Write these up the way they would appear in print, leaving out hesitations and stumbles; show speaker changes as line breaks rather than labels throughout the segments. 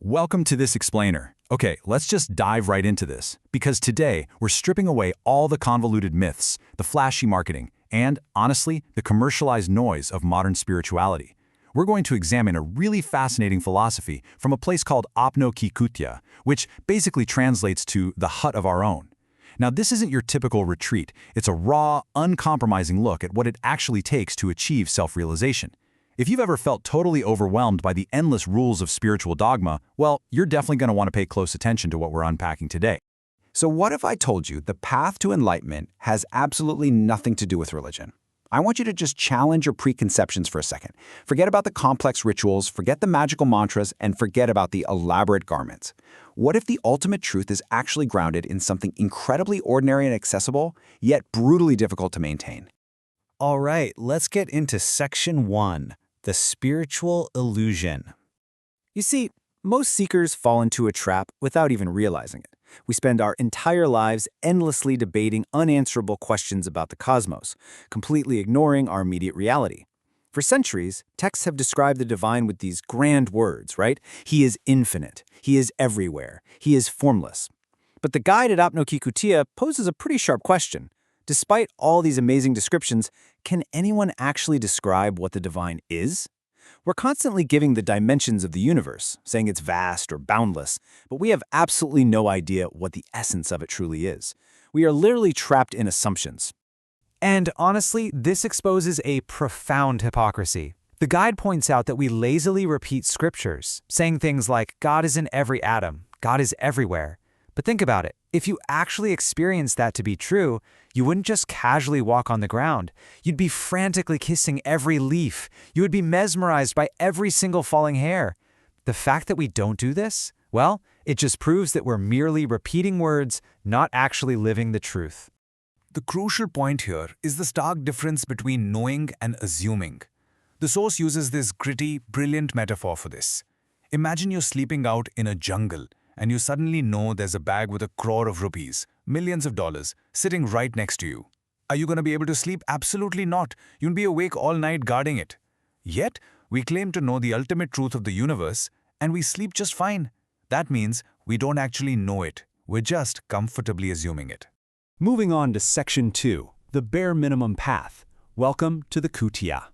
Welcome to this explainer. Okay, let's just dive right into this, because today we're stripping away all the convoluted myths, the flashy marketing, and, honestly, the commercialized noise of modern spirituality. We're going to examine a really fascinating philosophy from a place called Apno Ki Kutiya, which basically translates to the hut of our own. Now, this isn't your typical retreat. It's a raw, uncompromising look at what it actually takes to achieve self-realization. If you've ever felt totally overwhelmed by the endless rules of spiritual dogma, well, you're definitely going to want to pay close attention to what we're unpacking today.
So what if I told you the path to enlightenment has absolutely nothing to do with religion? I want you to just challenge your preconceptions for a second. Forget about the complex rituals, forget the magical mantras, and forget about the elaborate garments. What if the ultimate truth is actually grounded in something incredibly ordinary and accessible, yet brutally difficult to maintain?
All right, let's get into Section 1, the spiritual illusion. You see, most seekers fall into a trap without even realizing it. We spend our entire lives endlessly debating unanswerable questions about the cosmos, completely ignoring our immediate reality. For centuries, texts have described the divine with these grand words, right? He is infinite, he is everywhere, he is formless. But the guide at Apno Ki Kutiya poses a pretty sharp question. Despite all these amazing descriptions, can anyone actually describe what the divine is? We're constantly giving the dimensions of the universe, saying it's vast or boundless, but we have absolutely no idea what the essence of it truly is. We are literally trapped in assumptions.
And honestly, this exposes a profound hypocrisy. The guide points out that we lazily repeat scriptures, saying things like, God is in every atom, God is everywhere. But think about it. If you actually experienced that to be true, you wouldn't just casually walk on the ground. You'd be frantically kissing every leaf. You would be mesmerized by every single falling hair. The fact that we don't do this, well, it just proves that we're merely repeating words, not actually living the truth.
The crucial point here is the stark difference between knowing and assuming. The source uses this gritty, brilliant metaphor for this. Imagine you're sleeping out in a jungle, and you suddenly know there's a bag with 1 crore of rupees, millions of dollars, sitting right next to you. Are you going to be able to sleep? Absolutely not. You'll be awake all night guarding it. Yet, we claim to know the ultimate truth of the universe, and we sleep just fine. That means we don't actually know it. We're just comfortably assuming it.
Moving on to Section 2, the bare minimum path. Welcome to the Kutiya.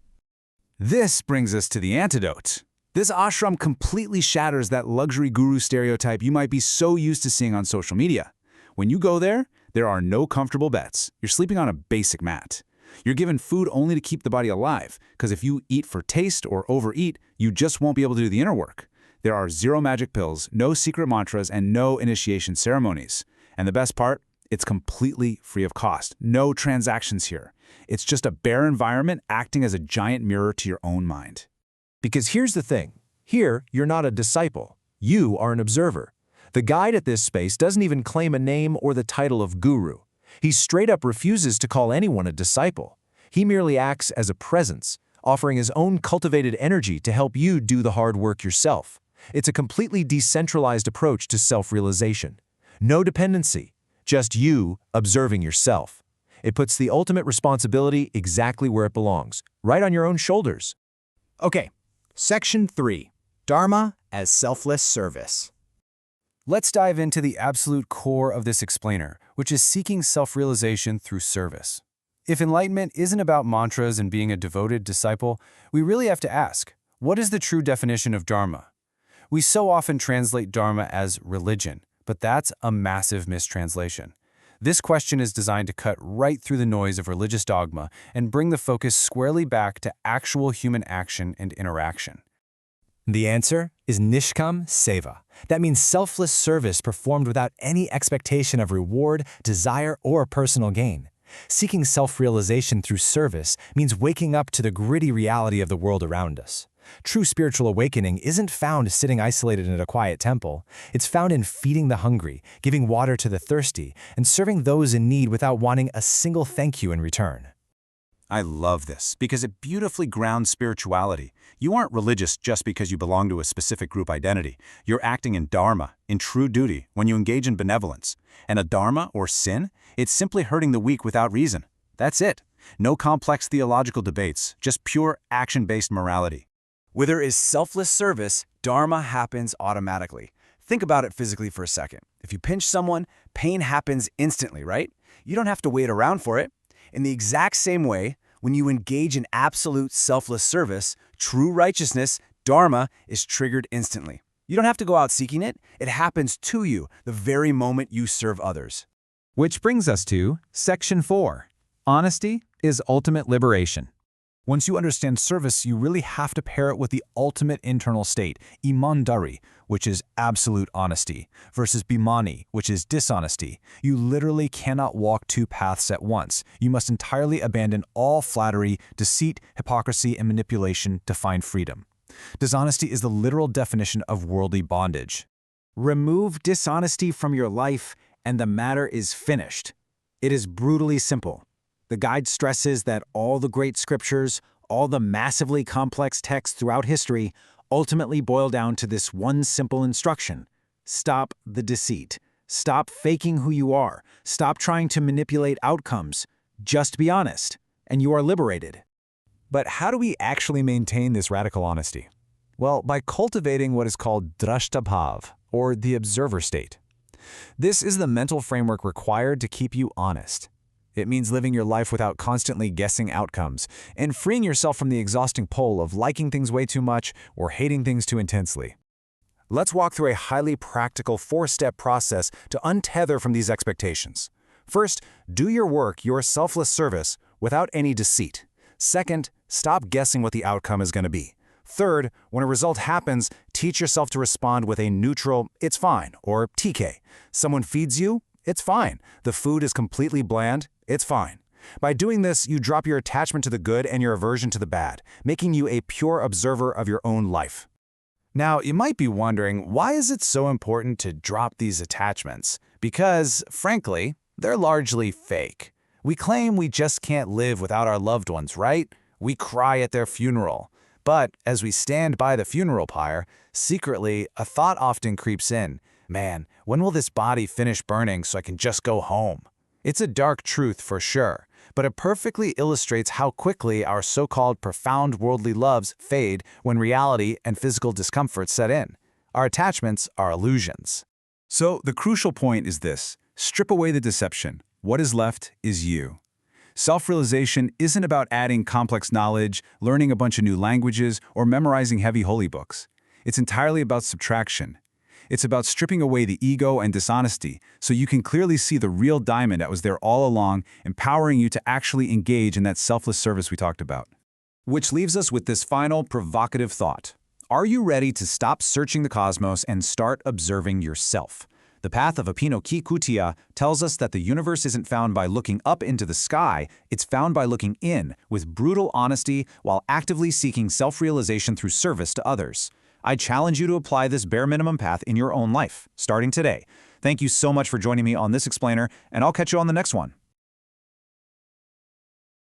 This brings us to the antidote. This ashram completely shatters that luxury guru stereotype you might be so used to seeing on social media. When you go there, there are no comfortable beds. You're sleeping on a basic mat. You're given food only to keep the body alive, because if you eat for taste or overeat, you just won't be able to do the inner work. There are 0 magic pills, no secret mantras, and no initiation ceremonies. And the best part? It's completely free of cost. No transactions here. It's just a bare environment acting as a giant mirror to your own mind.
Because here's the thing. Here, you're not a disciple. You are an observer. The guide at this space doesn't even claim a name or the title of guru. He straight up refuses to call anyone a disciple. He merely acts as a presence, offering his own cultivated energy to help you do the hard work yourself. It's a completely decentralized approach to self-realization. No dependency, just you observing yourself. It puts the ultimate responsibility exactly where it belongs, right on your own shoulders.
Okay. Section 3, Dharma as selfless service.
Let's dive into the absolute core of this explainer, which is seeking self-realization through service. If enlightenment isn't about mantras and being a devoted disciple, we really have to ask, what is the true definition of Dharma? We so often translate Dharma as religion, but that's a massive mistranslation. This question is designed to cut right through the noise of religious dogma and bring the focus squarely back to actual human action and interaction.
The answer is Nishkam Seva. That means selfless service performed without any expectation of reward, desire, or personal gain. Seeking self-realization through service means waking up to the gritty reality of the world around us. True spiritual awakening isn't found sitting isolated in a quiet temple. It's found in feeding the hungry, giving water to the thirsty, and serving those in need without wanting a single thank you in return.
I love this because it beautifully grounds spirituality. You aren't religious just because you belong to a specific group identity. You're acting in dharma, in true duty, when you engage in benevolence. And a dharma, or sin, it's simply hurting the weak without reason. That's it. No complex theological debates, just pure action-based morality.
Where there is selfless service, dharma happens automatically. Think about it physically for a second. If you pinch someone, pain happens instantly, right? You don't have to wait around for it. In the exact same way, when you engage in absolute selfless service, true righteousness, dharma, is triggered instantly. You don't have to go out seeking it. It happens to you the very moment you serve others.
Which brings us to Section 4. Honesty is ultimate liberation.
Once you understand service, you really have to pair it with the ultimate internal state, imandari, which is absolute honesty, versus bimani, which is dishonesty. You literally cannot walk two paths at once. You must entirely abandon all flattery, deceit, hypocrisy, and manipulation to find freedom. Dishonesty is the literal definition of worldly bondage.
Remove dishonesty from your life, and the matter is finished. It is brutally simple. The guide stresses that all the great scriptures, all the massively complex texts throughout history, ultimately boil down to this one simple instruction. Stop the deceit. Stop faking who you are. Stop trying to manipulate outcomes. Just be honest, and you are liberated.
But how do we actually maintain this radical honesty? Well, by cultivating what is called drashtabhav, or the observer state. This is the mental framework required to keep you honest. It means living your life without constantly guessing outcomes, and freeing yourself from the exhausting pull of liking things way too much or hating things too intensely. Let's walk through a highly practical 4-step process to untether from these expectations. First, do your work, your selfless service, without any deceit. Second, stop guessing what the outcome is going to be. Third, when a result happens, teach yourself to respond with a neutral, "it's fine," or TK. Someone feeds you, it's fine. The food is completely bland, it's fine. By doing this, you drop your attachment to the good and your aversion to the bad, making you a pure observer of your own life. Now, you might be wondering, why is it so important to drop these attachments? Because, frankly, they're largely fake. We claim we just can't live without our loved ones, right? We cry at their funeral. But as we stand by the funeral pyre, secretly, a thought often creeps in. Man, when will this body finish burning so I can just go home? It's a dark truth for sure, but it perfectly illustrates how quickly our so-called profound worldly loves fade when reality and physical discomfort set in. Our attachments are illusions. So the crucial point is this: strip away the deception. What is left is you. Self-realization isn't about adding complex knowledge, learning a bunch of new languages, or memorizing heavy holy books. It's entirely about subtraction. It's about stripping away the ego and dishonesty so you can clearly see the real diamond that was there all along, empowering you to actually engage in that selfless service we talked about. Which leaves us with this final provocative thought. Are you ready to stop searching the cosmos and start observing yourself? The path of Apno Ki Kutiya tells us that the universe isn't found by looking up into the sky, it's found by looking in with brutal honesty while actively seeking self-realization through service to others. I challenge you to apply this bare minimum path in your own life, starting today. Thank you so much for joining me on this explainer, and I'll catch you on the next one.